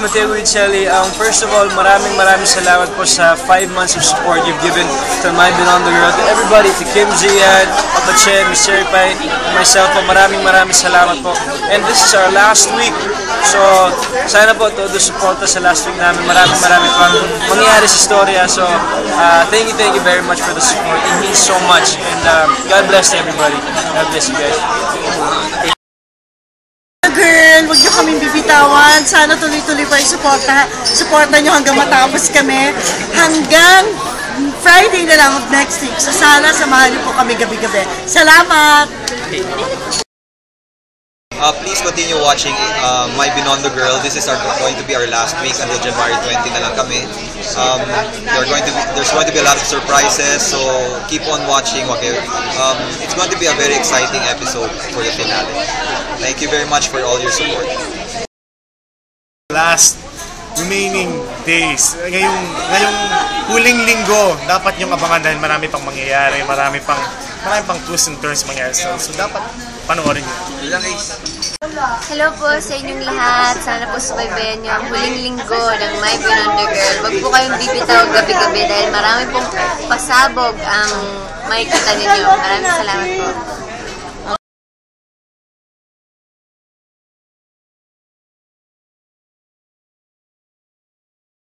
Mateo Guicelli. First of all, maraming salamat po sa 5 months of support you've given to My Beyond the Girl, to everybody, to Kim Ziad, Papa Che, Miss Cherry Pie, myself po. Maraming salamat po. And this is our last week. So, sana po todo suporta sa last week namin. Maraming pang mangyayari sa istorya. So, thank you very much for the support. It means so much. And God bless everybody. God bless you guys. Girl, huwag niyo kaming bibitawan. Sana tuloy-tuloy pa yung suporta niyo hanggang matapos kami. Hanggang Friday na lang of next week. So sana samahan niyo po kami gabi-gabi. Salamat! Please continue watching My Beyond the Girl. This is going to be our last week until January 20 na lang kami. There's going to be a lot of surprises, so keep on watching. Okay? It's going to be a very exciting episode for the finale. Thank you very much for all your support. Last remaining days, ngayong huling linggo, dapat yung abangan dahil marami pang mangyayari, marami pang twists and turns mangyayari. So dapat panoorin nyo. Hello po sa inyong lahat. Sana po subaybayan nyo ang huling linggo ng My Beyond the Girl. Huwag po kayong bibitaw gabi-gabi dahil marami pong pasabog ang makikita ninyo. Maraming salamat po.